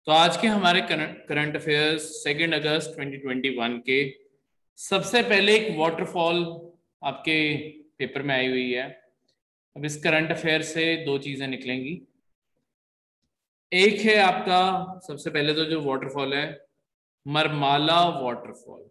तो आज के हमारे करंट अफेयर्स 2 अगस्त 2021 के सबसे पहले एक वाटरफॉल आपके पेपर में आई हुई है। अब इस करंट अफेयर से दो चीजें निकलेंगी। एक है आपका सबसे पहले तो जो वाटरफॉल है मरमाला वाटरफॉल।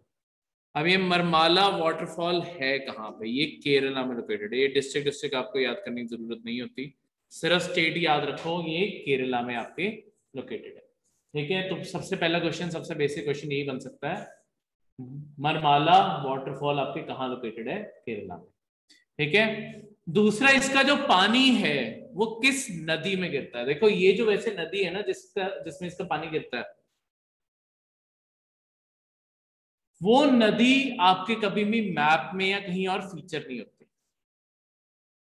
अब ये मरमाला वाटरफॉल है कहाँ पे? ये केरला में लोकेटेड है। ये डिस्ट्रिक्ट आपको याद करने की जरूरत नहीं होती, सिर्फ स्टेट याद रखो, ये केरला में आपके लोकेटेड है। ठीक है, तो सबसे पहला क्वेश्चन, सबसे बेसिक क्वेश्चन यही बन सकता है, मरमाला वाटरफॉल आपके कहाँ लोकेटेड है? केरला में। ठीक है, दूसरा इसका जो पानी है वो किस नदी में गिरता है? देखो ये जो वैसे नदी है ना जिसमें इसका पानी गिरता है, वो नदी आपके कभी भी मैप में या कहीं और फीचर नहीं होती।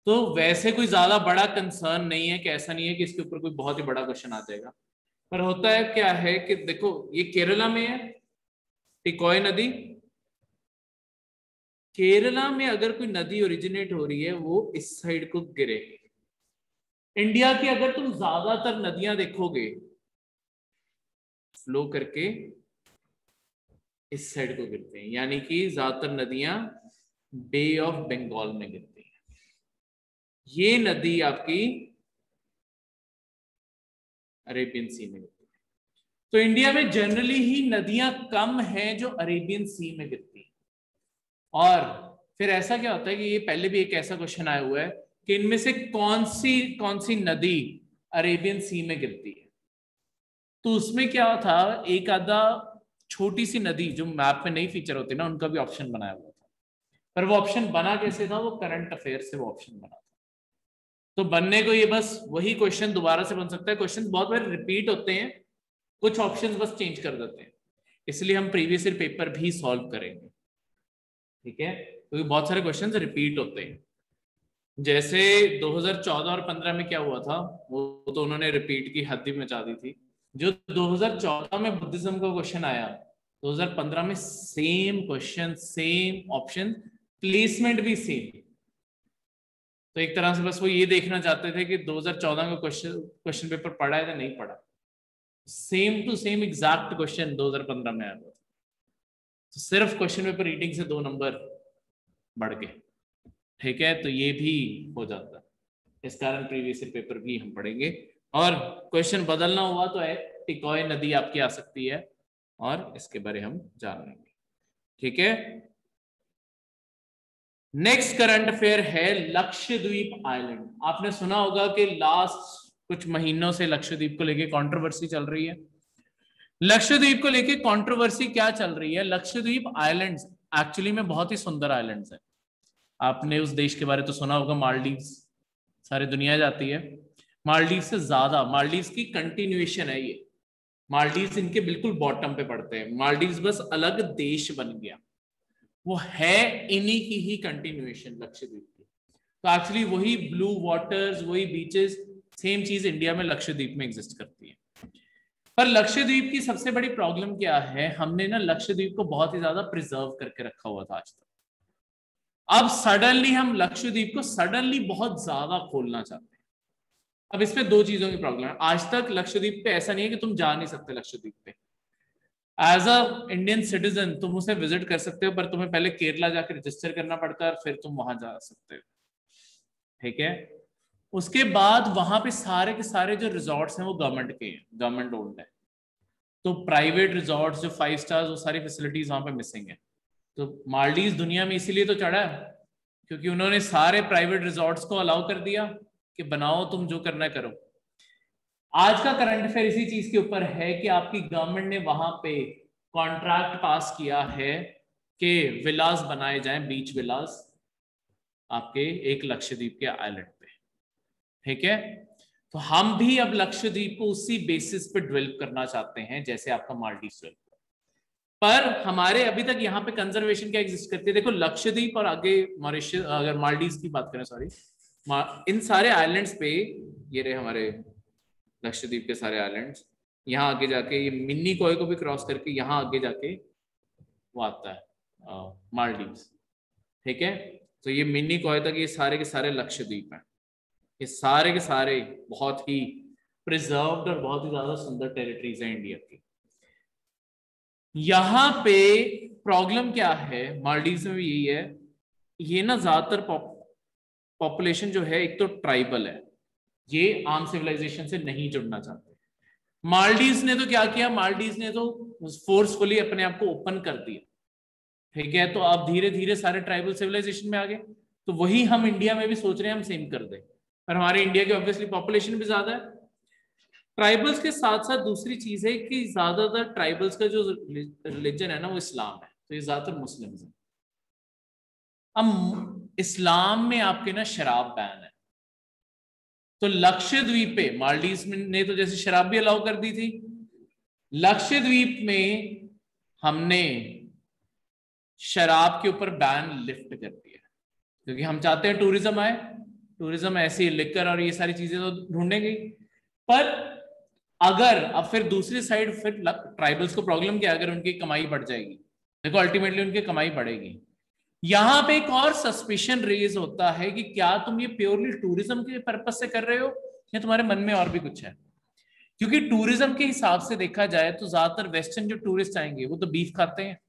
तो वैसे कोई ज्यादा बड़ा कंसर्न नहीं है कि ऐसा नहीं है कि इसके ऊपर कोई बहुत ही बड़ा क्वेश्चन आ जाएगा। पर होता है क्या है कि देखो ये केरला में है, टिकोय नदी। केरला में अगर कोई नदी ओरिजिनेट हो रही है वो इस साइड को गिरेगी। इंडिया की अगर तुम ज्यादातर नदियां देखोगे फ्लो करके इस साइड को गिरते हैं, यानी कि ज्यादातर नदियां बे ऑफ बंगाल में गिरती हैं। ये नदी आपकी अरेबियन सी में गिरती है। तो इंडिया में जनरली ही नदियां कम हैं जो अरेबियन सी में गिरती हैं। और फिर ऐसा क्या होता है कि ये पहले भी एक ऐसा क्वेश्चन आया हुआ है कि इनमें से कौन सी नदी अरेबियन सी में गिरती है। तो उसमें क्या था, एक आधा छोटी सी नदी जो मैप में नहीं फीचर होती ना, उनका भी ऑप्शन बनाया हुआ था। पर वो ऑप्शन बना कैसे था? वो करंट अफेयर से वो ऑप्शन बना था। तो बनने को ये बस वही क्वेश्चन दोबारा से बन सकता है। क्वेश्चन बहुत बार रिपीट होते हैं, कुछ ऑप्शंस बस चेंज कर देते हैं, इसलिए हम प्रीवियस ईयर पेपर भी सॉल्व करेंगे। ठीक है, क्योंकि तो बहुत सारे क्वेश्चंस रिपीट होते हैं। जैसे 2014 और 15 में क्या हुआ था, वो तो उन्होंने रिपीट की हद ही मचा दी थी। जो 2014 में बुद्धिज्म का क्वेश्चन आया, 2015 में same question, same option, placement भी सेम। तो एक तरह से बस वो ये देखना चाहते थे कि 2014 का क्वेश्चन पेपर पढ़ा है या नहीं पढ़ा। Same to same exact question 2015 में आया था। तो सिर्फ क्वेश्चन पेपर रीडिंग से 2 नंबर बढ़ गए। ठीक है, तो ये भी हो जाता है। इस कारण प्रीवियस ईयर पेपर भी हम पढ़ेंगे। और क्वेश्चन बदलना हुआ तो टिकोय नदी आपकी आ सकती है और इसके बारे हम जान लेंगे। ठीक है, नेक्स्ट करंट अफेयर है लक्षद्वीप आइलैंड। आपने सुना होगा कि लास्ट कुछ महीनों से लक्षद्वीप को लेके कंट्रोवर्सी चल रही है। लक्षद्वीप को लेके कंट्रोवर्सी क्या चल रही है? लक्षद्वीप आइलैंड्स एक्चुअली में बहुत ही सुंदर आइलैंड्स है। आपने उस देश के बारे तो सुना होगा, मालदीव्स। सारी दुनिया जाती है। मालदीव से ज्यादा, मालदीव की कंटिन्यूएशन है ये। मालदीव इनके बिल्कुल बॉटम पे पड़ते हैं। मालदीव बस अलग देश बन गया, वो है इन्हीं की ही कंटिन्यूएशन लक्षद्वीप की। तो एक्चुअली वही ब्लू वाटर्स, वही बीचेस, सेम चीज इंडिया में लक्षद्वीप में एग्जिस्ट करती है। पर लक्षद्वीप की सबसे बड़ी प्रॉब्लम क्या है, हमने ना लक्षद्वीप को बहुत ही ज्यादा प्रिजर्व करके रखा हुआ था आज तक। अब सडनली हम लक्षद्वीप को सडनली बहुत ज्यादा खोलना चाहते हैं। अब इसमें दो चीजों की प्रॉब्लम है। आज तक लक्षद्वीप पे ऐसा नहीं है कि तुम जा नहीं सकते लक्षद्वीप पे। एज अ इंडियन सिटीजन तुम उसे विजिट कर सकते हो, पर तुम्हें पहले केरला जाकर रजिस्टर करना पड़ता है और फिर तुम वहां जा सकते हो। ठीक है, उसके बाद वहां पे सारे के सारे जो रिजॉर्ट्स हैं वो गवर्नमेंट के हैं, गवर्नमेंट ओन्ड है। तो प्राइवेट रिजॉर्ट्स जो 5 स्टार्स, वो सारी फैसिलिटीज वहां पे मिसिंग है। तो मालदीव दुनिया में इसीलिए तो चढ़ा है क्योंकि उन्होंने सारे प्राइवेट रिजॉर्ट्स को अलाउ कर दिया कि बनाओ, तुम जो करना है करो। आज का करंट अफेयर इसी चीज के ऊपर है कि आपकी गवर्नमेंट ने वहां पे कॉन्ट्रैक्ट पास किया है कि विलास बनाए जाएं, बीच विलास आपके एक लक्षद्वीप के आइलैंड पे। ठीक है, तो हम भी अब लक्षद्वीप को उसी बेसिस पे डेवलप करना चाहते हैं जैसे आपका मालदीव डेवलप। पर हमारे अभी तक यहाँ पे कंजर्वेशन क्या एग्जिस्ट करती है? देखो लक्षद्वीप और आगे मॉरिशस, अगर मालदीव की बात करें, सॉरी, इन सारे आइलैंड्स पे, ये रहे हमारे लक्षद्वीप के सारे आइलैंड्स, यहाँ आगे जाके ये मिनी कोय को भी क्रॉस करके यहाँ आगे जाके वो आता है मालदीव। ठीक है, तो ये मिनी कोय तक ये सारे के सारे लक्षद्वीप हैं। ये सारे के सारे बहुत ही प्रिजर्व्ड और बहुत ही ज्यादा सुंदर टेरिटरीज है इंडिया की। यहाँ पे प्रॉब्लम क्या है, मालदीव में भी यही है, ये ना ज्यादातर पॉपुलेशन जो है एक तो ट्राइबल है, ये आम सिविलाइजेशन से नहीं जुड़ना चाहते। मालदीव ने तो क्या किया, मालदीव ने तो फोर्सफुली अपने आप को ओपन कर दिया, ठीक है, तो अब धीरे धीरे सारे ट्राइबल सिविलाइजेशन में आ गए। तो वही हम इंडिया में भी सोच रहे हैं हम सेम कर दें, पर हमारे इंडिया की ऑब्वियसली पॉपुलेशन भी ज्यादा है। ट्राइबल्स के साथ साथ दूसरी चीज है कि ज्यादातर ट्राइबल्स का जो रिलीजन है ना वो इस्लाम है, तो ये ज्यादातर मुस्लिम है। अब इस्लाम में आपके ना शराब बैन है, तो लक्षद्वीप पे, मालदीव ने तो जैसे शराब भी अलाउ कर दी थी, लक्षद्वीप में हमने शराब के ऊपर बैन लिफ्ट कर दिया, क्योंकि हम चाहते हैं टूरिज्म आए, टूरिज्म ऐसी लिकर और ये सारी चीजें तो ढूंढेंगे। पर अगर अब फिर दूसरी साइड फिर ट्राइबल्स को प्रॉब्लम क्या, अगर उनकी कमाई बढ़ जाएगी, देखो अल्टीमेटली उनकी कमाई बढ़ेगी। यहां पे एक और सस्पिशन रेज होता है कि क्या तुम ये प्योरली टूरिज्म के पर्पज से कर रहे हो या तुम्हारे मन में और भी कुछ है, क्योंकि टूरिज्म के हिसाब से देखा जाए तो ज्यादातर वेस्टर्न जो टूरिस्ट आएंगे वो तो बीफ खाते हैं,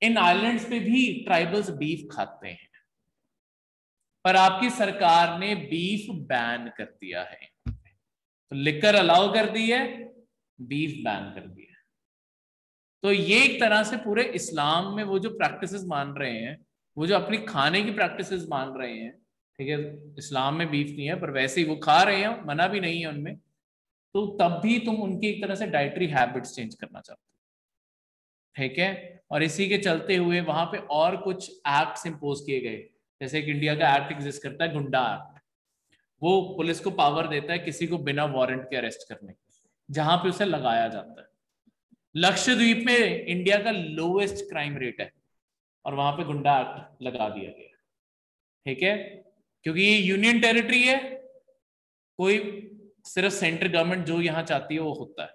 इन आइलैंड्स पे भी ट्राइबल्स बीफ खाते हैं, पर आपकी सरकार ने बीफ बैन कर दिया है, तो लिकर अलाउ कर दी है, बीफ बैन कर दिया। तो ये एक तरह से पूरे इस्लाम में वो जो प्रैक्टिसेस मान रहे हैं, वो जो अपनी खाने की प्रैक्टिसेस मान रहे हैं, ठीक है, इस्लाम में बीफ नहीं है पर वैसे ही वो खा रहे हैं, मना भी नहीं है उनमें, तो तब भी तुम उनकी एक तरह से डाइटरी हैबिट्स चेंज करना चाहते हो, ठीक है। और इसी के चलते हुए वहां पे और कुछ एक्ट्स इंपोज किए गए, जैसे कि इंडिया का एक्ट एग्जिस्ट करता है गुंडा एक्ट, वो पुलिस को पावर देता है किसी को बिना वारंट के अरेस्ट करने की, जहां पे उसे लगाया जाता है। लक्षद्वीप में इंडिया का लोएस्ट क्राइम रेट है और वहां पे गुंडा एक्ट लगा दिया गया, ठीक है, क्योंकि ये यूनियन टेरिटरी है, कोई सिर्फ सेंट्रल गवर्नमेंट जो यहां चाहती है वो होता है,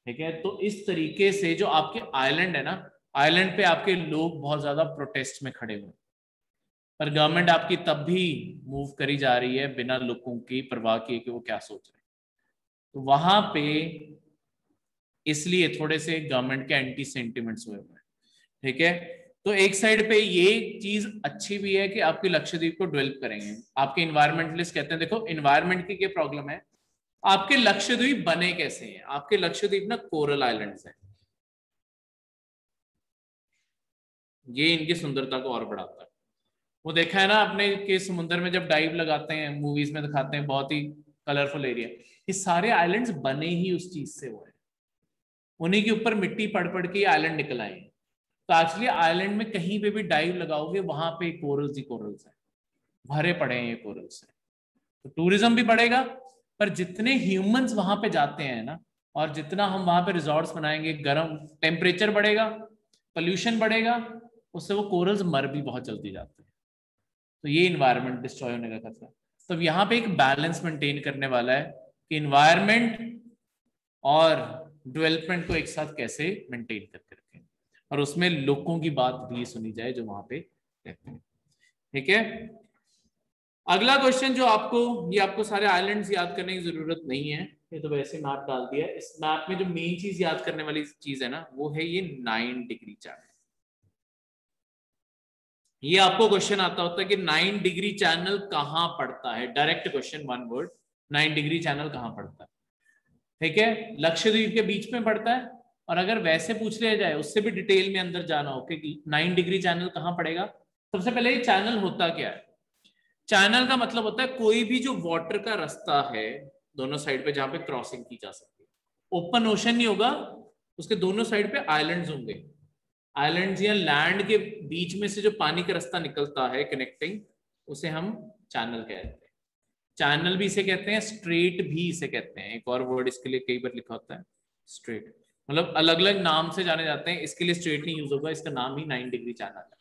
ठीक है। तो इस तरीके से जो आपके आइलैंड है ना, आइलैंड पे आपके लोग बहुत ज्यादा प्रोटेस्ट में खड़े हुए, पर गवर्नमेंट आपकी तब भी मूव करी जा रही है बिना लोगों की परवाह किए कि वो क्या सोच रहे हैं। तो वहां पे इसलिए थोड़े से गवर्नमेंट के एंटी सेंटिमेंट्स हुए हुए हैं, ठीक है। तो एक साइड पे ये चीज अच्छी भी है कि आपके लक्षद्वीप को डेवलप करेंगे, आपके इन्वायरमेंटलिस्ट कहते हैं देखो इन्वायरमेंट की क्या प्रॉब्लम है, आपके लक्षद्वीप बने कैसे हैं, आपके लक्षद्वीप ना कोरल आइलैंड्स हैं, ये इनकी सुंदरता को और बढ़ाता है। वो देखा है ना आपने कि समुद्र में जब डाइव लगाते हैं, मूवीज में दिखाते हैं बहुत ही कलरफुल एरिया, ये सारे आइलैंड्स बने ही उस चीज से हुए, उन्हीं के ऊपर मिट्टी पड़ पड़ के आइलैंड निकल आए। तो एक्चुअली आइलैंड में कहीं पे भी डाइव लगाओगे वहां पे कोरल्स ही कोरल्स है, भरे पड़े हैं ये कोरल्स है। तो टूरिज्म भी बढ़ेगा, पर जितने ह्यूमंस वहां पे जाते हैं ना, और जितना हम वहां पे रिजॉर्ट्स बनाएंगे, गर्म टेम्परेचर बढ़ेगा, पोल्यूशन बढ़ेगा, उससे वो कोरल्स मर भी बहुत जल्दी जाते हैं, तो ये इन्वायरमेंट डिस्ट्रॉय होने का खतरा। तो यहाँ पे एक बैलेंस मेंटेन करने वाला है कि इन्वायरमेंट और डेवलपमेंट को एक साथ कैसे मेंटेन करके रखें, और उसमें लोगों की बात भी सुनी जाए जो वहां पे रहते हैं, ठीक है। अगला क्वेश्चन जो आपको, ये आपको सारे आइलैंड्स याद करने की जरूरत नहीं है, ये तो वैसे मैप डाल दिया है। इस मैप में जो मेन चीज याद करने वाली चीज है ना, वो है ये 9 डिग्री चैनल। ये आपको क्वेश्चन आता होता है कि 9 डिग्री चैनल कहां पड़ता है, direct question, one word, 9 degree channel कहां पड़ता है, ठीक है। लक्षद्वीप के बीच में पड़ता है, और अगर वैसे पूछ लिया जाए उससे भी डिटेल में अंदर जाना हो कि 9 डिग्री चैनल कहां पड़ेगा, सबसे पहले ये चैनल होता क्या है। चैनल का मतलब होता है कोई भी जो वाटर का रास्ता है दोनों साइड पे जहां पे क्रॉसिंग की जा सकती है। ओपन ओशन नहीं होगा, उसके दोनों साइड पे आइलैंड्स होंगे, आइलैंड्स या लैंड के बीच में से जो पानी का रास्ता निकलता है कनेक्टिंग, उसे हम चैनल कहते हैं। चैनल भी इसे कहते हैं, स्ट्रेट भी इसे कहते हैं, एक और वर्ड इसके लिए कई बार लिखा होता है स्ट्रेट, मतलब अलग अलग नाम से जाने जाते हैं, इसके लिए स्ट्रेट नहीं यूज होगा, इसका नाम ही 9 डिग्री चैनल है,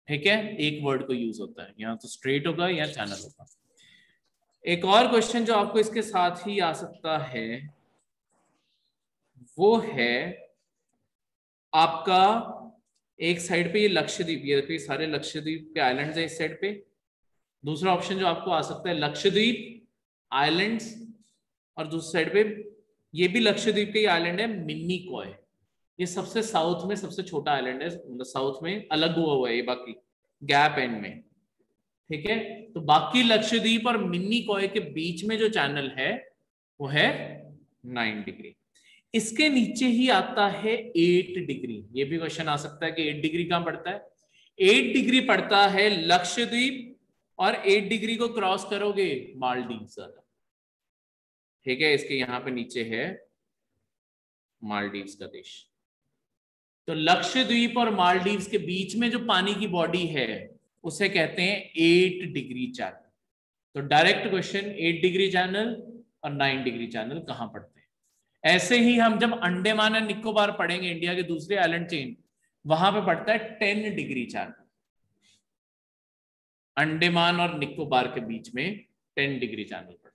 ठीक है, एक वर्ड को यूज होता है, यहाँ तो स्ट्रेट होगा या चैनल होगा। एक और क्वेश्चन जो आपको इसके साथ ही आ सकता है वो है आपका, एक साइड पे ये लक्षद्वीप, ये देखिए सारे लक्षद्वीप के आइलैंड्स हैं इस साइड पे। दूसरा ऑप्शन जो आपको आ सकता है लक्षद्वीप आइलैंड्स और दूसरी साइड पे ये भी लक्षद्वीप का ही आइलैंड है, मिनिकॉय। ये सबसे साउथ में सबसे छोटा आइलैंड है, मतलब साउथ में अलग हुआ है ये बाकी गैप एंड में। ठीक है, तो बाकी लक्षद्वीप और मिनिकॉय के बीच में जो चैनल है वो है 9 डिग्री। इसके नीचे ही आता है 8 डिग्री। ये भी क्वेश्चन आ सकता है कि 8 डिग्री कहां पड़ता है। 8 डिग्री पड़ता है लक्षद्वीप, और 8 डिग्री को क्रॉस करोगे मालदीव ज्यादा। ठीक है, इसके यहां पे नीचे है मालदीव का देश। तो लक्षद्वीप और मालदीव के बीच में जो पानी की बॉडी है उसे कहते हैं 8 डिग्री चैनल। तो डायरेक्ट क्वेश्चन, 8 डिग्री चैनल और 9 डिग्री चैनल कहां पड़ते हैं। ऐसे ही हम जब अंडमान एंड निकोबार पढ़ेंगे, इंडिया के दूसरे आइलैंड चेन, वहां पे पड़ता है 10 डिग्री चैनल। अंडमान और निकोबार के बीच में 10 डिग्री चैनल पड़ता है।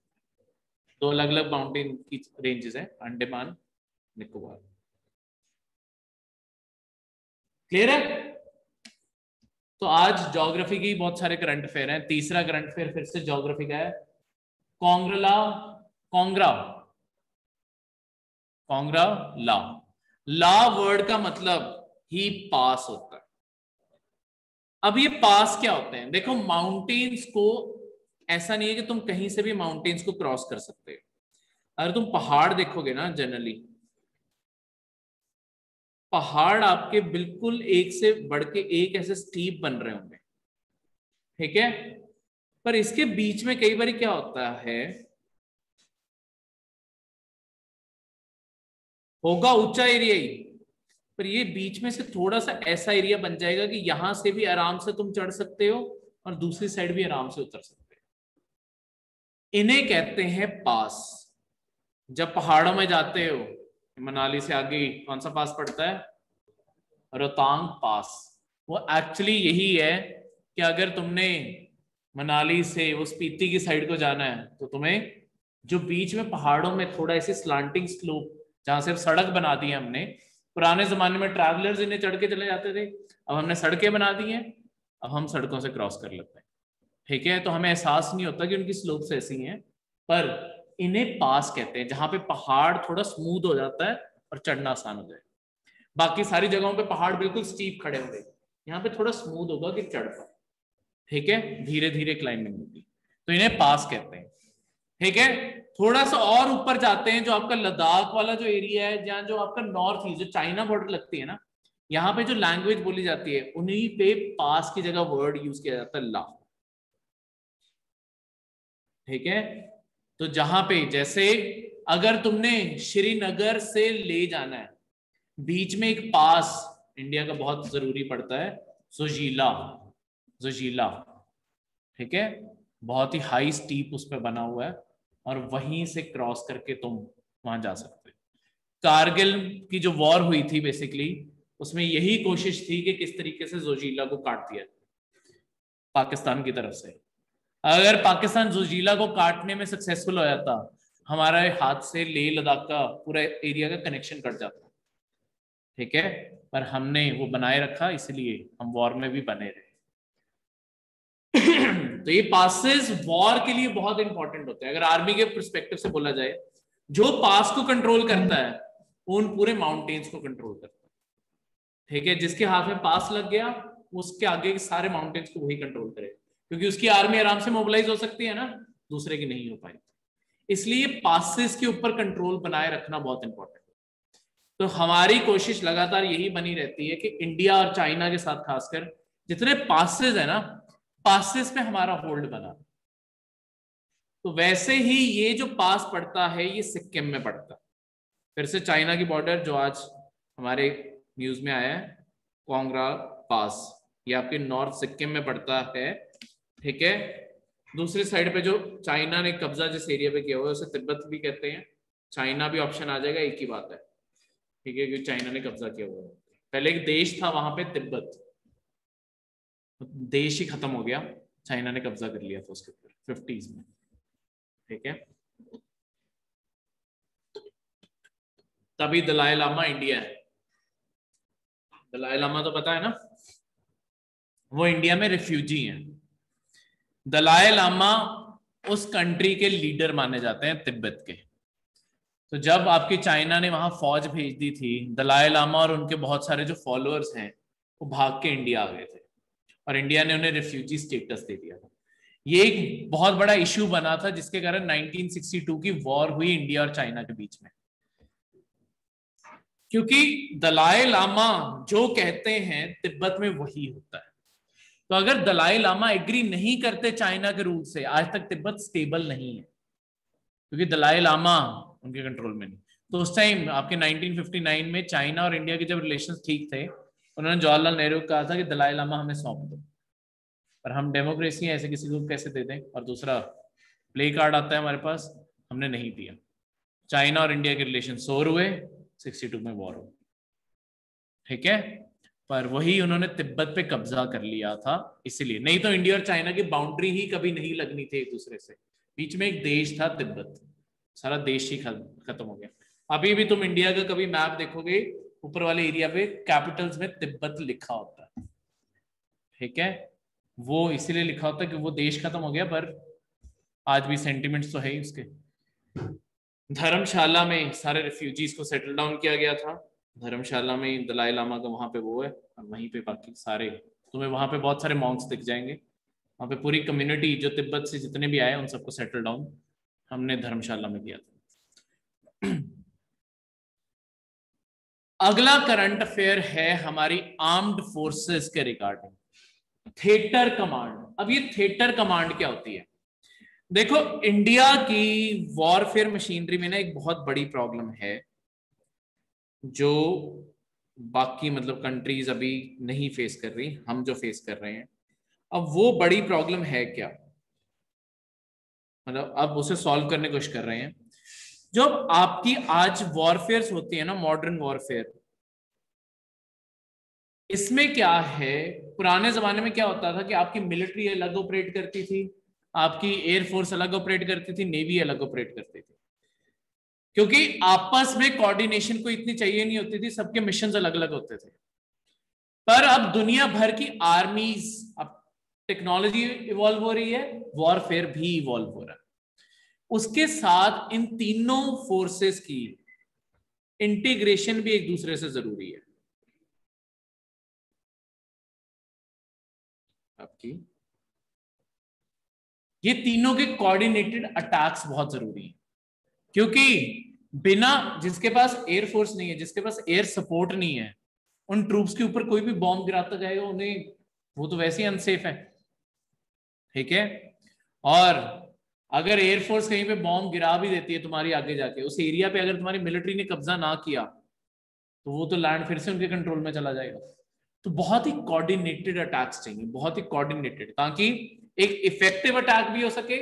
दो अलग अलग माउंटेन की रेंजेस है, अंडमान निकोबार। क्लियर है। तो आज ज्योग्राफी की बहुत सारे करंट अफेयर हैं। तीसरा करंट अफेयर फिर से ज्योग्राफी का है, कोंगला कोंगरा कोंगरा ला। ला वर्ड का मतलब ही पास होता है। अब ये पास क्या होते हैं, देखो माउंटेन्स को ऐसा नहीं है कि तुम कहीं से भी माउंटेन्स को क्रॉस कर सकते हो। अगर तुम पहाड़ देखोगे ना, जनरली पहाड़ आपके बिल्कुल एक से बढ़ के एक ऐसे स्टीप बन रहे होंगे। ठीक है, पर इसके बीच में कई बार क्या होता है, होगा ऊंचा एरिया ही, पर ये बीच में से थोड़ा सा ऐसा एरिया बन जाएगा कि यहां से भी आराम से तुम चढ़ सकते हो और दूसरी साइड भी आराम से उतर सकते हो। इन्हें कहते हैं पास। जब पहाड़ों में जाते हो, मनाली से आगे कौन सा पास पड़ता है, रोहतांग पास। वो एक्चुअली यही है कि अगर तुमने मनाली से वो स्पीति की साइड को जाना है तो तुम्हें जो बीच में पहाड़ों में थोड़ा ऐसे स्लांटिंग स्लोप, जहां से सड़क बना दी है हमने, पुराने जमाने में ट्रैवलर्स इन्हें चढ़ के चले जाते थे, अब हमने सड़कें बना दी हैं, अब हम सड़कों से क्रॉस कर लेते हैं। ठीक है, तो हमें एहसास नहीं होता कि उनकी स्लोप्स ऐसी हैं, पर इन्हें पास कहते हैं जहां पे पहाड़ थोड़ा स्मूथ हो जाता है और चढ़ना आसान हो जाए। बाकी सारी जगहों पे पहाड़ बिल्कुल स्टीप खड़े होंगे, यहाँ पे थोड़ा स्मूथ होगा कि चढ़ पाए। ठीक है, धीरे धीरे क्लाइंबिंग होगी, तो इन्हें पास कहते हैं। ठीक है, थोड़ा सा और ऊपर जाते हैं, जो आपका लद्दाख वाला जो एरिया है, जहां जो आपका नॉर्थ ईस्ट, जो चाइना बॉर्डर लगती है ना, यहाँ पे जो लैंग्वेज बोली जाती है, उन्हीं पे पास की जगह वर्ड यूज किया जाता है ला। ठीक है, तो जहां पे जैसे अगर तुमने श्रीनगर से ले जाना है, बीच में एक पास इंडिया का बहुत जरूरी पड़ता है, जोजिला। जोजिला, ठीक है, बहुत ही हाई स्टीप उस पर बना हुआ है, और वहीं से क्रॉस करके तुम वहां जा सकते हो। कारगिल की जो वॉर हुई थी बेसिकली, उसमें यही कोशिश थी कि किस तरीके से जोजिला को काट दिया पाकिस्तान की तरफ से। अगर पाकिस्तान जोजिला को काटने में सक्सेसफुल हो जाता, हमारे हाथ से लेह लद्दाख का पूरा एरिया का कनेक्शन कट जाता। ठीक है, पर हमने वो बनाए रखा, इसलिए हम वॉर में भी बने रहे। तो ये पासेस वॉर के लिए बहुत इंपॉर्टेंट होते हैं। अगर आर्मी के पर्सपेक्टिव से बोला जाए, जो पास को कंट्रोल करता है उन पूरे माउंटेन्स को कंट्रोल करता है। ठीक है, जिसके हाथ में पास लग गया, उसके आगे के सारे माउंटेन्स को वही कंट्रोल करे, क्योंकि उसकी आर्मी आराम से मोबिलाइज हो सकती है ना, दूसरे की नहीं हो पाई। इसलिए पासेस के ऊपर कंट्रोल बनाए रखना बहुत इंपॉर्टेंट है। तो हमारी कोशिश लगातार यही बनी रहती है कि इंडिया और चाइना के साथ खासकर जितने पासेस है ना, पासेस पे हमारा होल्ड बना। तो वैसे ही ये जो पास पड़ता है, ये सिक्किम में पड़ता है। फिर से चाइना की बॉर्डर जो आज हमारे न्यूज में आया है, कोंगरा पास, ये आपके नॉर्थ सिक्किम में पड़ता है। ठीक है, दूसरी साइड पे जो चाइना ने कब्जा जिस एरिया पे किया हुआ है उसे तिब्बत भी कहते हैं। चाइना भी ऑप्शन आ जाएगा, एक ही बात है। ठीक है, क्योंकि चाइना ने कब्जा किया हुआ है। पहले एक देश था वहां पे तिब्बत, देश ही खत्म हो गया, चाइना ने कब्जा कर लिया था उसके ऊपर 50s में। ठीक है, तभी दलाई लामा इंडिया है। दलाई लामा तो पता है ना, वो इंडिया में रिफ्यूजी हैं। दलाई लामा उस कंट्री के लीडर माने जाते हैं तिब्बत के। तो जब आपकी चाइना ने वहां फौज भेज दी थी, दलाई लामा और उनके बहुत सारे जो फॉलोअर्स हैं वो भाग के इंडिया आ गए थे और इंडिया ने उन्हें रिफ्यूजी स्टेटस दे दिया था। ये एक बहुत बड़ा इश्यू बना था जिसके कारण 1962 की वॉर हुई इंडिया और चाइना के बीच में, क्योंकि दलाई लामा जो कहते हैं तिब्बत में वही होता है। तो अगर दलाई लामा एग्री नहीं करते चाइना के रूल से, आज तक तिब्बत स्टेबल नहीं है, क्योंकि दलाई लामा उनके कंट्रोल में नहीं। तो उस टाइम आपके 1959 में चाइना और इंडिया के जब रिलेशंस ठीक थे, उन्होंने जवाहरलाल नेहरू को कहा था कि दलाई लामा हमें सौंप दो, पर हम डेमोक्रेसी ऐसे किसी को कैसे दे दें, और दूसरा प्ले कार्ड आता है हमारे पास, हमने नहीं दिया। चाइना और इंडिया के रिलेशन सोर हुए, 62 में वॉर हो, ठीक है। पर वही उन्होंने तिब्बत पे कब्जा कर लिया था इसीलिए, नहीं तो इंडिया और चाइना की बाउंड्री ही कभी नहीं लगनी थी एक दूसरे से। बीच में एक देश था तिब्बत, सारा देश ही खत्म हो गया। अभी भी तुम इंडिया का कभी मैप देखोगे, ऊपर वाले एरिया पे कैपिटल्स में तिब्बत लिखा होता है, ठीक है। वो इसीलिए लिखा होता है कि वो देश खत्म हो गया, पर आज भी सेंटिमेंट्स तो है ही उसके। धर्मशाला में सारे रिफ्यूजीज को सेटल डाउन किया गया था। धर्मशाला में दलाई लामा का वहां पे वो है, और वहीं पे बाकी सारे तुम्हें वहां पे बहुत सारे मॉन्क्स दिख जाएंगे। वहां पे पूरी कम्युनिटी जो तिब्बत से जितने भी आए उन सबको सेटल डाउन हमने धर्मशाला में किया था। अगला करंट अफेयर है हमारी आर्म्ड फोर्सेस के रिगार्डिंग, थिएटर कमांड। अब ये थिएटर कमांड क्या होती है? देखो, इंडिया की वॉरफेयर मशीनरी में ना एक बहुत बड़ी प्रॉब्लम है जो बाकी मतलब कंट्रीज अभी नहीं फेस कर रही, हम जो फेस कर रहे हैं। अब वो बड़ी प्रॉब्लम है क्या, मतलब अब उसे सॉल्व करने की कोशिश कर रहे हैं। जो आपकी आज वॉरफेयर होती है ना, मॉडर्न वॉरफेयर, इसमें क्या है, पुराने जमाने में क्या होता था कि आपकी मिलिट्री अलग ऑपरेट करती थी, आपकी एयरफोर्स अलग ऑपरेट करती थी, नेवी अलग ऑपरेट करती थी, क्योंकि आपस में कोऑर्डिनेशन को इतनी चाहिए नहीं होती थी, सबके मिशंस अलग अलग होते थे। पर अब दुनिया भर की आर्मीज, अब टेक्नोलॉजी इवॉल्व हो रही है, वॉरफेयर भी इवॉल्व हो रहा है, उसके साथ इन तीनों फोर्सेस की इंटीग्रेशन भी एक दूसरे से जरूरी है। आपकी ये तीनों के कोऑर्डिनेटेड अटैक्स बहुत जरूरी है, क्योंकि बिना, जिसके पास एयरफोर्स नहीं है, जिसके पास एयर सपोर्ट नहीं है, उन ट्रूप्स के ऊपर कोई भी बॉम्ब गिराता जाएगा उन्हें, वो तो वैसे ही अनसेफ है, ठीक है। और अगर एयरफोर्स कहीं पे बॉम्ब गिरा भी देती है तुम्हारी आगे जाके, उस एरिया पे अगर तुम्हारी मिलिट्री ने कब्जा ना किया तो वो तो लैंड फिर से उनके कंट्रोल में चला जाएगा। तो बहुत ही कोऑर्डिनेटेड अटैक्स चाहिए, बहुत ही कोऑर्डिनेटेड, ताकि एक इफेक्टिव अटैक भी हो सके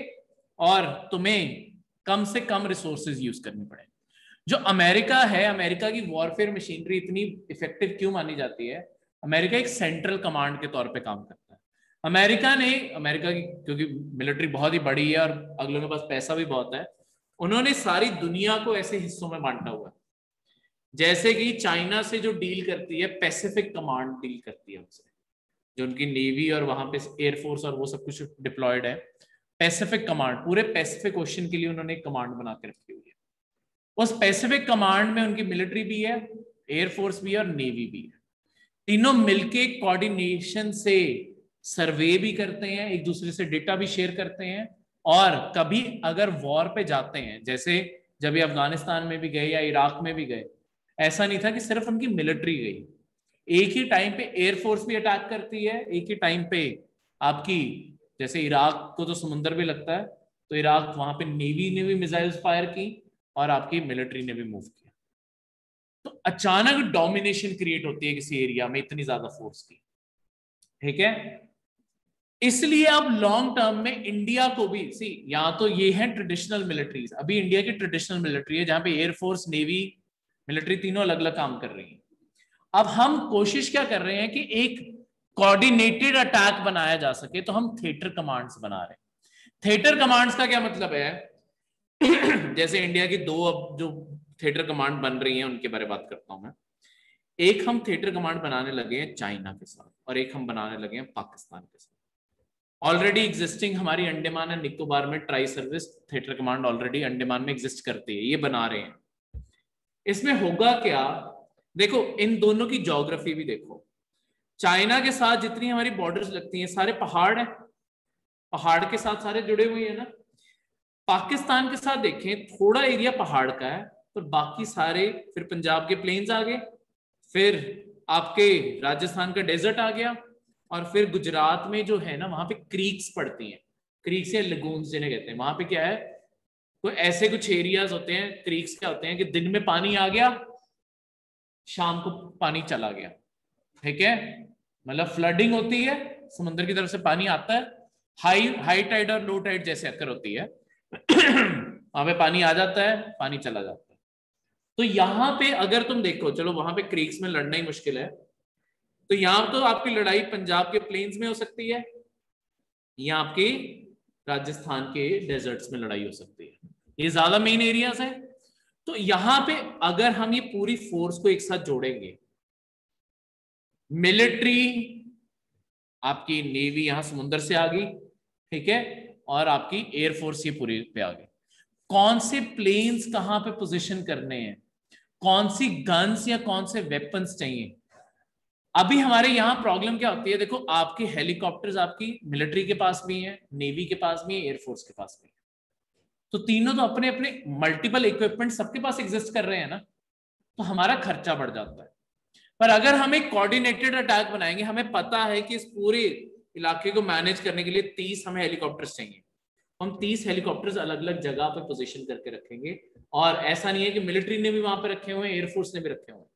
और तुम्हें कम से कम रिसोर्सेज यूज करने पड़े। जो अमेरिका है, अमेरिका की वॉरफेयर मशीनरी इतनी इफेक्टिव क्यों मानी जाती है? अमेरिका एक सेंट्रल कमांड के तौर पे काम करता है। अमेरिका की क्योंकि मिलिट्री बहुत ही बड़ी है और अगलों के पास पैसा भी बहुत है, उन्होंने सारी दुनिया को ऐसे हिस्सों में बांटा हुआ है। जैसे कि चाइना से जो डील करती है, पैसिफिक कमांड डील करती है उनसे, जो उनकी नेवी और वहां पे एयरफोर्स और वो सब कुछ डिप्लॉयड है। पैसिफिक कमांड, पूरे पैसिफिक ओशन के लिए उन्होंने एक कमांड बना के रखी हुई है। उस पैसिफिक कमांड में उनकी मिलिट्री भी है, एयरफोर्स भी है और नेवी भी है। तीनों मिलके कोऑर्डिनेशन से सर्वे भी करते हैं, एक दूसरे से डेटा भी शेयर करते हैं, और कभी अगर वॉर पे जाते हैं, जैसे जब ये अफगानिस्तान में भी गए या इराक में भी गए, ऐसा नहीं था कि सिर्फ उनकी मिलिट्री गई, एक ही टाइम पे एयरफोर्स भी अटैक करती है, एक ही टाइम पे आपकी, जैसे इराक को तो समुद्र भी लगता है, तो इराक वहां पे नेवी ने भी मिसाइल्स फायर की और आपकी मिलिट्री ने भी मूव किया। तो अचानक डोमिनेशन क्रिएट होती है किसी एरिया में इतनी ज्यादा फोर्स की, ठीक है। इसलिए अब लॉन्ग टर्म में इंडिया को भी सी, यहाँ तो ये है ट्रेडिशनल मिलिट्रीज, अभी इंडिया की ट्रेडिशनल मिलिट्री है जहां पे एयरफोर्स, नेवी, मिलिट्री तीनों अलग अलग काम कर रही है। अब हम कोशिश क्या कर रहे हैं कि एक कोऑर्डिनेटेड अटैक बनाया जा सके, तो हम थिएटर कमांड्स बना रहे हैं। थिएटर कमांड्स का क्या मतलब है? जैसे इंडिया की दो अब जो थिएटर कमांड बन रही हैं उनके बारे में बात करता हूं मैं। एक हम थिएटर कमांड बनाने लगे हैं चाइना के साथ, और एक हम बनाने लगे हैं पाकिस्तान के साथ। ऑलरेडी एग्जिस्टिंग हमारी अंडमान एंड निकोबार में tri service theatre command already Andaman में एग्जिस्ट करती है, ये बना रहे हैं, इसमें होगा क्या, देखो इन दोनों की ज्योग्राफी भी देखो। चाइना के साथ जितनी हमारी बॉर्डर्स लगती हैं सारे पहाड़ है, पहाड़ के साथ सारे जुड़े हुए हैं ना। पाकिस्तान के साथ देखें थोड़ा एरिया पहाड़ का है, पर बाकी सारे, फिर पंजाब के प्लेन्स आ गए, फिर आपके राजस्थान का डेजर्ट आ गया, और फिर गुजरात में जो है ना वहां पे क्रीक्स पड़ती हैं, क्रीक्स या लगून्स जिन्हें कहते हैं। वहां पे क्या है, तो ऐसे कुछ एरियाज होते हैं, क्रीक्स क्या होते हैं कि दिन में पानी आ गया, शाम को पानी चला गया, ठीक है, मतलब फ्लडिंग होती है, समुद्र की तरफ से पानी आता है, हाई हाई टाइड और लो टाइड जैसे अक्कर होती है वहां पे पानी आ जाता है, पानी चला जाता है। तो यहां पे अगर तुम देखो, चलो वहां पे क्रीक्स में लड़ना ही मुश्किल है, तो यहां तो आपकी लड़ाई पंजाब के प्लेन्स में हो सकती है, या आपके राजस्थान के डेजर्ट्स में लड़ाई हो सकती है, ये ज्यादा मेन एरियाज है। तो यहां पे अगर हम ये पूरी फोर्स को एक साथ जोड़ेंगे, मिलिट्री आपकी नेवी यहां समुद्र से आ गई, ठीक है, और आपकी एयरफोर्स ये पूरी पे आ गई, कौन से प्लेन्स कहां पे पोजीशन करने हैं, कौन सी गन्स या कौन से वेपन्स चाहिए। अभी हमारे यहां प्रॉब्लम क्या होती है, देखो आपके हेलीकॉप्टर्स आपकी मिलिट्री के पास भी हैं, नेवी के पास भी है, एयरफोर्स के पास भी है, तो तीनों तो अपने अपने मल्टीपल इक्विपमेंट सबके पास एग्जिस्ट कर रहे हैं ना, तो हमारा खर्चा बढ़ जाता है। पर अगर हम एक कोऑर्डिनेटेड अटैक बनाएंगे, हमें पता है कि इस पूरे इलाके को मैनेज करने के लिए 30 हमें हेलीकॉप्टर्स चाहिए, हम 30 हेलीकॉप्टर्स अलग अलग जगह पे पोजीशन करके रखेंगे, और ऐसा नहीं है कि मिलिट्री ने भी वहां पे रखे हुए हैं, एयरफोर्स ने भी रखे हुए हैं।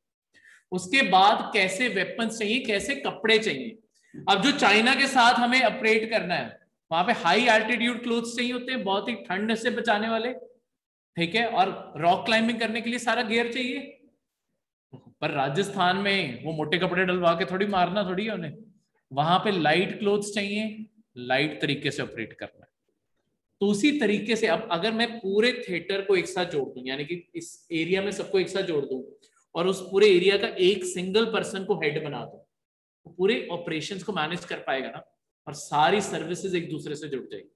उसके बाद कैसे वेपन्स चाहिए, कैसे कपड़े चाहिए। अब जो चाइना के साथ हमें ऑपरेट करना है, वहां पे हाई एल्टीट्यूड क्लोथ्स चाहिए होते हैं, बहुत ही ठंड से बचाने वाले, ठीक है, और रॉक क्लाइंबिंग करने के लिए सारा गियर चाहिए। पर राजस्थान में वो मोटे कपड़े डलवा के थोड़ी मारना थोड़ी है उन्हें, वहां पे लाइट क्लोथ्स चाहिए, लाइट तरीके से ऑपरेट करना है। तो उसी तरीके से अब अगर मैं पूरे थिएटर को एक साथ जोड़ दूं, यानी कि इस एरिया में सबको एक साथ जोड़ दूं, और उस पूरे एरिया का एक सिंगल पर्सन को हेड बना दूं, तो पूरे ऑपरेशंस को मैनेज कर पाएगा ना, और सारी सर्विसेज एक दूसरे से जुड़ जाएगी।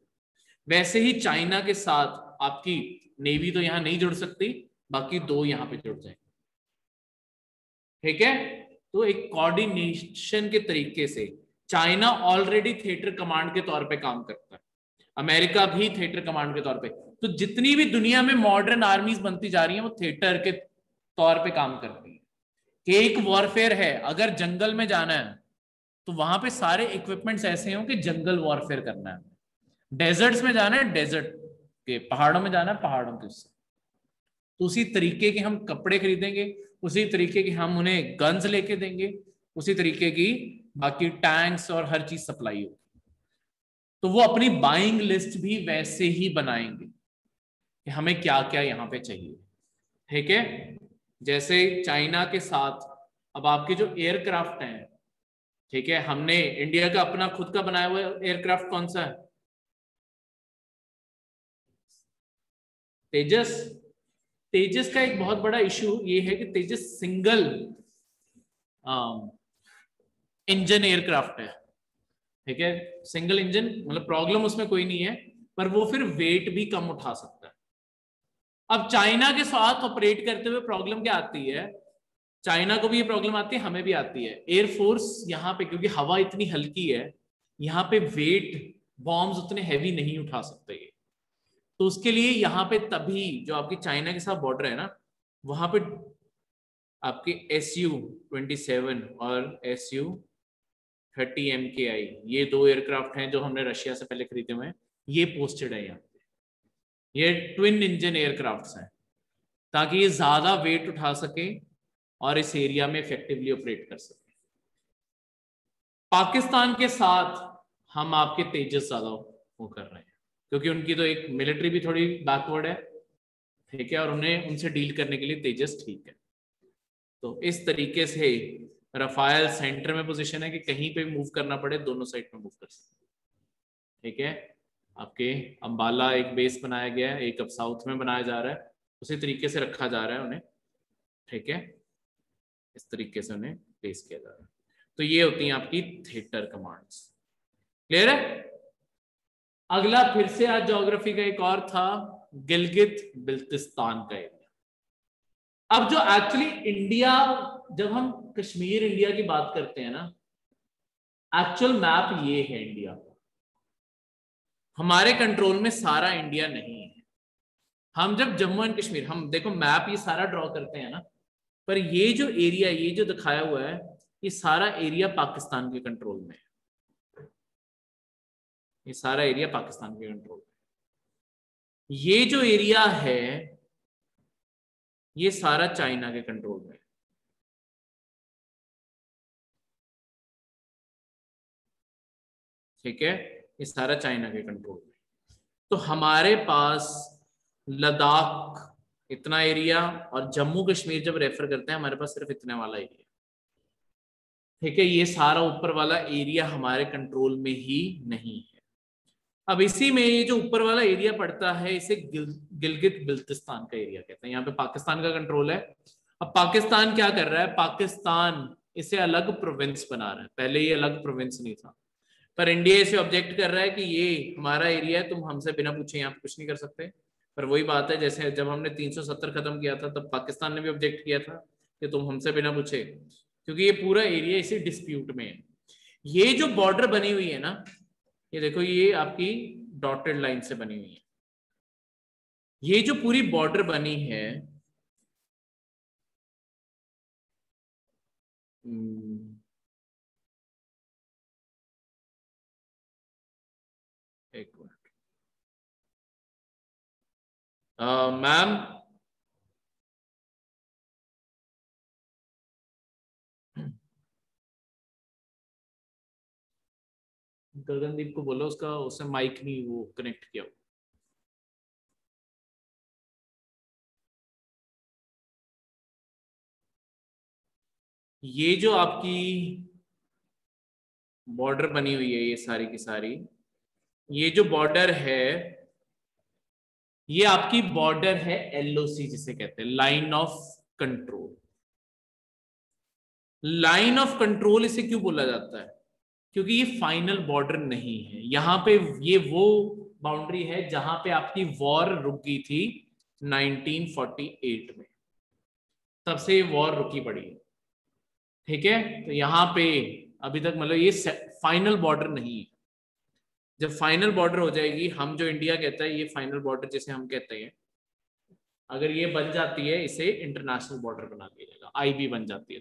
वैसे ही चाइना के साथ आपकी नेवी तो यहां नहीं जुड़ सकती, बाकी दो यहां पे जुड़ जाएंगे, ठीक है। तो एक कोऑर्डिनेशन के तरीके से चाइना ऑलरेडी थिएटर कमांड के तौर पे काम करता है, अमेरिका भी थिएटर कमांड के तौर पे, तो जितनी भी दुनिया में मॉडर्न आर्मीज बनती जा रही हैं वो थिएटर के तौर पे काम करती है। कि एक वॉरफेयर है, अगर जंगल में जाना है तो वहां पे सारे इक्विपमेंट्स ऐसे हो कि जंगल वॉरफेयर करना है, डेजर्ट्स में जाना है डेजर्ट के, पहाड़ों में जाना है पहाड़ों के, उससे तो उसी तरीके के हम कपड़े खरीदेंगे, उसी तरीके की हम उन्हें गन्स लेके देंगे, उसी तरीके की बाकी टैंक्स और हर चीज सप्लाई होगी। तो वो अपनी बाइंग लिस्ट भी वैसे ही बनाएंगे कि हमें क्या क्या यहाँ पे चाहिए, ठीक है। जैसे चाइना के साथ अब आपके जो एयरक्राफ्ट हैं, ठीक है, हमने इंडिया का अपना खुद का बनाया हुआ एयरक्राफ्ट कौन सा है, तेजस। तेजस का एक बहुत बड़ा इशू ये है कि तेजस सिंगल इंजन एयरक्राफ्ट है, ठीक है, सिंगल इंजन, मतलब प्रॉब्लम उसमें कोई नहीं है, पर वो फिर वेट भी कम उठा सकता है। अब चाइना के साथ ऑपरेट करते हुए प्रॉब्लम क्या आती है, चाइना को भी ये प्रॉब्लम आती है, हमें भी आती है। एयरफोर्स यहाँ पे क्योंकि हवा इतनी हल्की है, यहाँ पे वेट बॉम्ब्स उतने हैवी नहीं उठा सकते ये, तो उसके लिए यहाँ पे तभी जो आपकी चाइना के साथ बॉर्डर है ना, वहां पे आपके SU-27 और SU-30 MKI, ये दो एयरक्राफ्ट हैं जो हमने रशिया से पहले खरीदे हुए हैं, ये पोस्टेड है यहाँ पे, ये ट्विन इंजन एयरक्राफ्ट्स हैं, ताकि ये ज्यादा वेट उठा सके और इस एरिया में इफेक्टिवली ऑपरेट कर सके। पाकिस्तान के साथ हम आपके तेजस ज्यादा वो कर रहे हैं, क्योंकि उनकी तो एक मिलिट्री भी थोड़ी बैकवर्ड है, ठीक है, और उन्हें उनसे डील करने के लिए तेजस ठीक है। तो इस तरीके से रफायल सेंटर में पोजीशन है कि कहीं पे मूव करना पड़े दोनों साइड में मूव कर सकते, ठीक है। आपके अंबाला एक बेस बनाया गया है, एक अब साउथ में बनाया जा रहा है, उसी तरीके से रखा जा रहा है उन्हें, ठीक है, इस तरीके से उन्हें बेस किया जा रहा है। तो ये होती हैं आपकी थिएटर कमांड्स, क्लियर है। अगला फिर से आज ज्योग्राफी का एक और था, गिलगित बिल्तिस्तान का एरिया। अब जो एक्चुअली इंडिया, जब हम कश्मीर इंडिया की बात करते हैं ना, एक्चुअल मैप ये है इंडिया का। हमारे कंट्रोल में सारा इंडिया नहीं है। हम जब जम्मू एंड कश्मीर, हम देखो मैप ये सारा ड्रॉ करते हैं ना, पर ये जो एरिया, ये जो दिखाया हुआ है, ये सारा एरिया पाकिस्तान के कंट्रोल में है। ये सारा एरिया पाकिस्तान के कंट्रोल में। ये जो एरिया है, ये सारा चाइना के कंट्रोल में है। ठीक है, ये सारा चाइना के कंट्रोल में। तो हमारे पास लद्दाख इतना एरिया, और जम्मू कश्मीर जब रेफर करते हैं हमारे पास सिर्फ इतने वाला एरिया। ठीक है, ये सारा ऊपर वाला एरिया हमारे कंट्रोल में ही नहीं है। अब इसी में ये जो ऊपर वाला एरिया पड़ता है, इसे गिलगित बिल्तिस्तान का एरिया कहते हैं। यहाँ पे पाकिस्तान का कंट्रोल है। अब पाकिस्तान क्या कर रहा है, पाकिस्तान इसे अलग प्रोविंस बना रहा है। पहले ये अलग प्रोविंस नहीं था, पर इंडिया इसे ऑब्जेक्ट कर रहा है कि ये हमारा एरिया है, तुम हमसे बिना पूछे यहाँ पे कुछ नहीं कर सकते। पर वही बात है, जैसे जब हमने 370 खत्म किया था, तब पाकिस्तान ने भी ऑब्जेक्ट किया था कि तुम हमसे बिना पूछे, क्योंकि ये पूरा एरिया इसी डिस्प्यूट में है। ये जो बॉर्डर बनी हुई है ना, ये देखो, ये आपकी डॉटेड लाइन से बनी हुई है। ये जो पूरी बॉर्डर बनी है, एक मिनट मैम, गगनदीप को बोलो उसका, उसने माइक नहीं वो कनेक्ट किया। ये जो आपकी बॉर्डर बनी हुई है, ये सारी की सारी, ये जो बॉर्डर है, ये आपकी बॉर्डर है एलओसी जिसे कहते हैं, line of control. Line of control इसे क्यों बोला जाता है, क्योंकि ये फाइनल बॉर्डर नहीं है। यहाँ पे ये वो बाउंड्री है जहां पे आपकी वॉर रुक गई थी 1948 में, तब से ये वॉर रुकी पड़ी है। ठीक है, तो यहाँ पे अभी तक मतलब ये फाइनल बॉर्डर नहीं है। जब फाइनल बॉर्डर हो जाएगी, हम जो इंडिया कहता है ये फाइनल बॉर्डर जिसे हम कहते हैं, अगर ये बन जाती है, इसे इंटरनेशनल बॉर्डर बना दिया जाएगा, आईबी बन जाती है।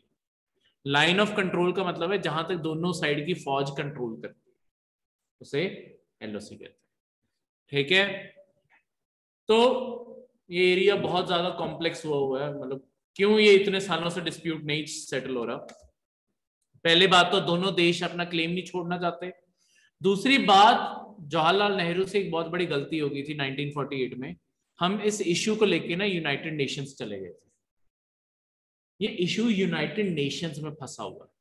लाइन ऑफ कंट्रोल का मतलब है जहां तक दोनों साइड की फौज कंट्रोल करती है, उसे एलओसी कहते हैं। ठीक है, तो ये एरिया बहुत ज्यादा कॉम्प्लेक्स हुआ है। मतलब क्यों ये इतने सालों से डिस्प्यूट नहीं सेटल हो रहा? पहली बात तो दोनों देश अपना क्लेम नहीं छोड़ना चाहते। दूसरी बात, जवाहरलाल नेहरू से एक बहुत बड़ी गलती हो गई थी 1948 में। हम इस इश्यू को लेके ना यूनाइटेड नेशंस चले गए थे। ये इश्यू यूनाइटेड नेशंस में फंसा हुआ है।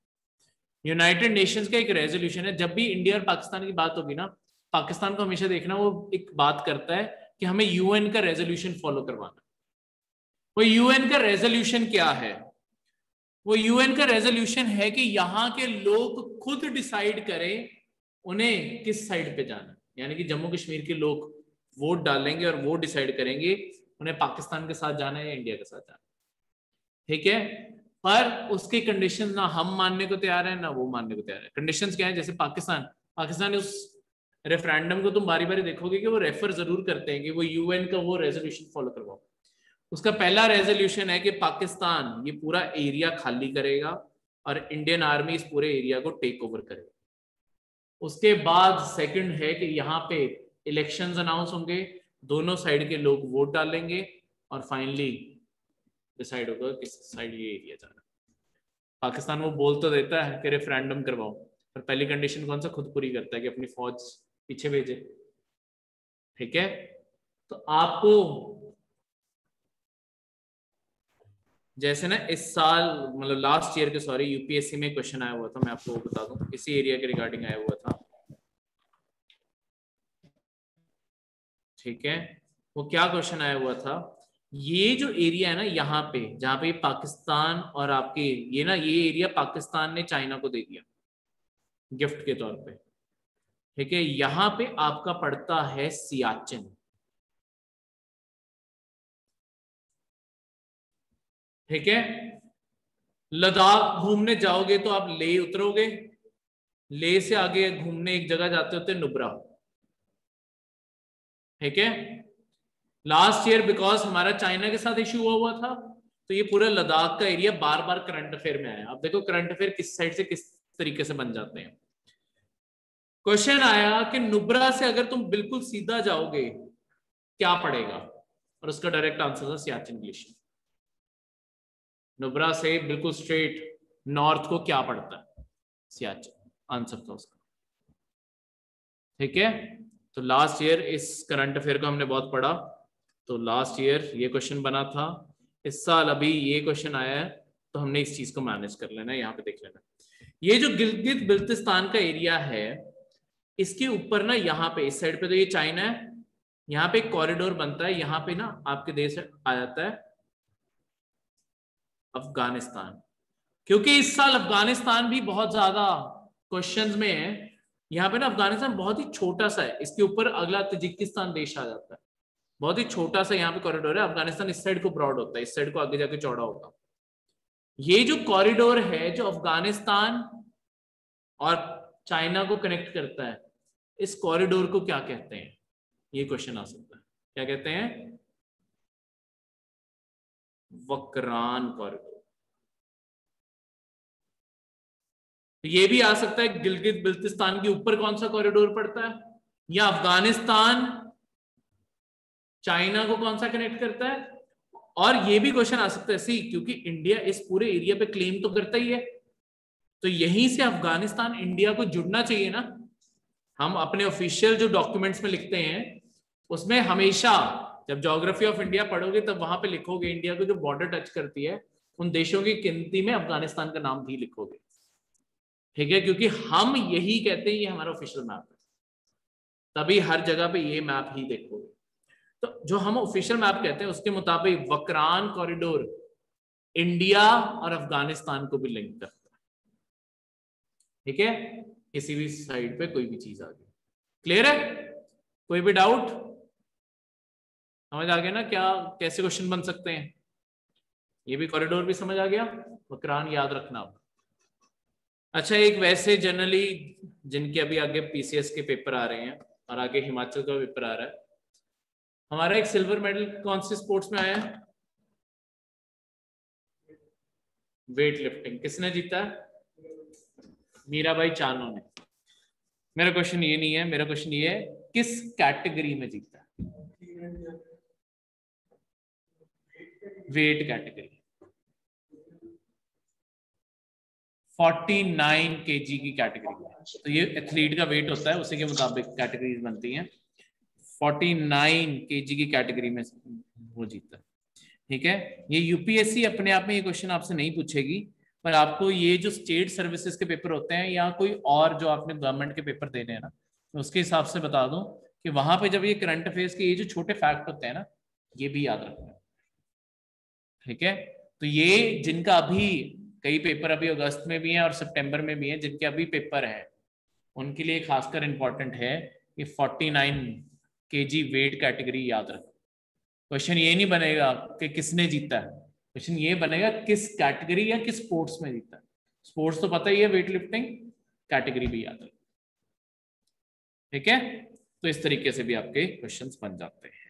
यूनाइटेड नेशंस का एक रेजोल्यूशन है, जब भी इंडिया और पाकिस्तान की बात होगी ना, पाकिस्तान को हमेशा देखना वो एक बात करता है कि हमें यूएन का रेजोल्यूशन फॉलो करवाना। वो यूएन का रेजोल्यूशन क्या है? वो यूएन का रेजोल्यूशन है कि यहाँ के लोग खुद डिसाइड करें उन्हें किस साइड पे जाना है। यानी कि जम्मू कश्मीर के लोग वोट डालेंगे और वो डिसाइड करेंगे उन्हें पाकिस्तान के साथ जाना है या इंडिया के साथ जाना है। ठीक है, पर उसके कंडीशन ना हम मानने को तैयार है ना वो मानने को तैयार है। कंडीशंस क्या है? जैसे पाकिस्तान पाकिस्तान उस रेफरेंडम को तुम बारी बारी देखोगे कि वो रेफर जरूर करते हैं कि वो यूएन का वो रेजोल्यूशन फॉलो करवाओ। उसका पहला रेजोल्यूशन है कि पाकिस्तान ये पूरा एरिया खाली करेगा और इंडियन आर्मी इस पूरे एरिया को टेक ओवर करेगा। उसके बाद सेकंड है कि यहाँ पे इलेक्शंस अनाउंस होंगे, दोनों साइड के लोग वोट डालेंगे और फाइनली डिसाइड होगा किस साइड ये एरिया जाना। पाकिस्तान वो बोल तो देता है कि रेफरेंडम करवाओ, पर पहली कंडीशन कौन सा खुद पूरी करता है कि अपनी फौज पीछे भेजे। ठीक है, तो आपको जैसे ना इस साल मतलब लास्ट ईयर के, सॉरी, यूपीएससी में क्वेश्चन आया हुआ था, मैं आपको बता दूं, इसी एरिया के रिगार्डिंग आया हुआ था। ठीक है, वो क्या क्वेश्चन आया हुआ था? ये जो एरिया है ना यहाँ पे, जहाँ पे पाकिस्तान और आपके ये ना, ये एरिया पाकिस्तान ने चाइना को दे दिया गिफ्ट के तौर पे। ठीक है, यहाँ पे आपका पड़ता है सियाचिन। ठीक है, लद्दाख घूमने जाओगे तो आप ले उतरोगे, ले से आगे घूमने एक जगह जाते होते नुब्रा। ठीक है, लास्ट ईयर बिकॉज हमारा चाइना के साथ इश्यू हुआ था तो ये पूरा लद्दाख का एरिया बार बार करंट अफेयर में आया। अब देखो करंट अफेयर किस साइड से किस तरीके से बन जाते हैं। क्वेश्चन आया कि नुब्रा से अगर तुम बिल्कुल सीधा जाओगे क्या पड़ेगा, और उसका डायरेक्ट आंसर था सियाचिन ग्लेशियर। नुब्रा से बिल्कुल स्ट्रेट नॉर्थ को क्या पड़ता है, सियाचिन आंसर था उसका। ठीक है, तो लास्ट ईयर इस करंट अफेयर को हमने बहुत पढ़ा, तो लास्ट ईयर ये क्वेश्चन बना था। इस साल अभी ये क्वेश्चन आया है तो हमने इस चीज को मैनेज कर लेना है। यहाँ पे देख लेना, ये जो गिलगित बिल्तिस्तान का एरिया है इसके ऊपर ना, यहाँ पे इस साइड पे तो ये चाइना है, यहाँ पे एक कॉरिडोर बनता है, यहाँ पे ना आपके देश आ जाता है अफगानिस्तान। क्योंकि इस साल अफगानिस्तान भी बहुत ज्यादा क्वेश्चंस में है। यहाँ पे ना अफगानिस्तान बहुत ही छोटा सा है, इसके ऊपर अगला तजिकिस्तान देश आ जाता है, बहुत ही छोटा सा यहाँ पे कॉरिडोर है। अफगानिस्तान इस साइड को ब्रॉड होता है, इस साइड को आगे जाके चौड़ा होगा। ये जो कॉरिडोर है जो अफगानिस्तान और चाइना को कनेक्ट करता है, इस कॉरिडोर को क्या कहते हैं, ये क्वेश्चन आ सकता है। क्या कहते हैं, वक्रान कॉरिडोर। ये भी आ सकता है गिलगित बिल्तिस्तान के ऊपर कौन सा कॉरिडोर पड़ता है, या अफगानिस्तान चाइना को कौन सा कनेक्ट करता है। और ये भी क्वेश्चन आ सकता है सी, क्योंकि इंडिया इस पूरे एरिया पे क्लेम तो करता ही है, तो यहीं से अफगानिस्तान इंडिया को जुड़ना चाहिए ना। हम अपने ऑफिशियल जो डॉक्यूमेंट्स में लिखते हैं उसमें हमेशा जब ज्योग्राफी ऑफ इंडिया पढ़ोगे तब वहां पे लिखोगे इंडिया को जो बॉर्डर टच करती है उन देशों की गिनती में अफगानिस्तान का नाम भी लिखोगे। ठीक है, क्योंकि हम यही कहते हैं ये हमारा ऑफिशियल मैप है, तभी हर जगह पे ये मैप ही देखोगे। तो जो हम ऑफिशियल मैप कहते हैं उसके मुताबिक वक्रान कॉरिडोर इंडिया और अफगानिस्तान को भी लिंक करता है। ठीक है, किसी भी साइड पे कोई भी चीज आ गई। क्लियर है, कोई भी डाउट, समझ आ गया ना क्या कैसे क्वेश्चन बन सकते हैं। ये भी कॉरिडोर भी समझ आ गया, वक्रान याद रखना आप। अच्छा, एक वैसे जनरली जिनके अभी आगे पीसीएस के पेपर आ रहे हैं और आगे हिमाचल का पेपर आ रहा है, हमारा एक सिल्वर मेडल कौन से स्पोर्ट्स में आया है, वेट लिफ्टिंग। किसने जीता है, मीराबाई चानू ने। मेरा क्वेश्चन ये नहीं है, मेरा क्वेश्चन ये है किस कैटेगरी में जीता है, वेट कैटेगरी। 49 kg की कैटेगरी में, तो ये एथलीट का वेट होता है उसी के मुताबिक कैटेगरीज बनती हैं। 49 kg की कैटेगरी में वो जीता है। ठीक है, ये यूपीएससी अपने आप में ये क्वेश्चन आपसे नहीं पूछेगी, पर आपको ये जो स्टेट सर्विसेज के पेपर होते हैं या कोई और जो आपने गवर्नमेंट के पेपर देने हैं ना, तो उसके हिसाब से बता दूं कि वहां पे जब ये करंट अफेयर्स के ये जो छोटे फैक्ट होते हैं ना, ये भी याद रखना। ठीक है, तो ये जिनका अभी कई पेपर अभी अगस्त में भी हैं और सितंबर में भी हैं, जिनके अभी पेपर हैं उनके लिए खासकर इंपॉर्टेंट है कि 49 kg वेट कैटेगरी याद रखो। क्वेश्चन ये नहीं बनेगा कि किसने जीता है, क्वेश्चन ये बनेगा किस कैटेगरी या किस स्पोर्ट्स में जीता है। स्पोर्ट्स तो पता ही है, वेट लिफ्टिंग, कैटेगरी भी याद रखो। ठीक है, तो इस तरीके से भी आपके क्वेश्चंस बन जाते हैं।